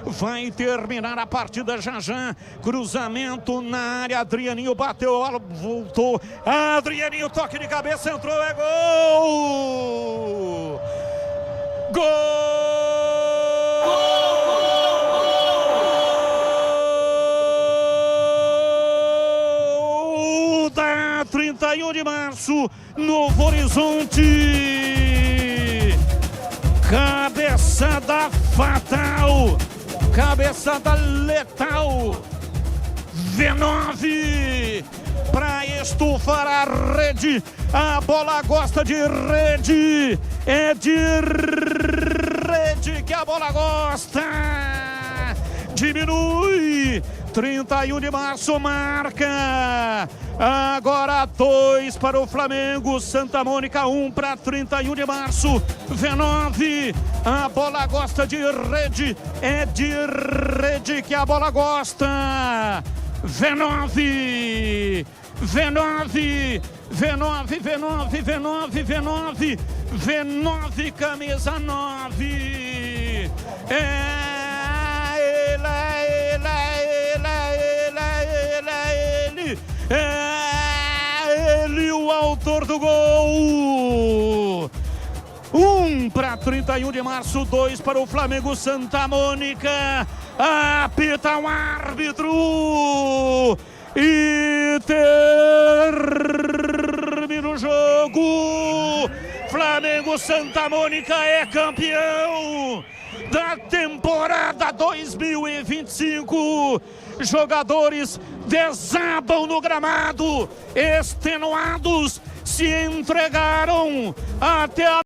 Vai terminar a partida já já. Cruzamento na área. Adrianinho bateu, voltou. Adrianinho, toque de cabeça, entrou, é gol! Gol da 31 de março, Novo Horizonte. Cabeçada fatal, cabeçada letal. V9 para estufar a rede. A bola gosta de rede, é de rede que a bola gosta. Diminui. 31 de março marca. Agora 2 para o Flamengo. Santa Mônica 1 para 31 de março. V9. A bola gosta de rede. É de rede que a bola gosta. V9. V9. V9, V9, V9, V9. V9, camisa 9. É ele o autor do gol. 1 para 31 de março, 2 para o Flamengo. Santa Mônica apita o árbitro e termina o jogo. Flamengo Santa Mônica é campeão da temporada 2025. Jogadores desabam no gramado, extenuados, se entregaram até a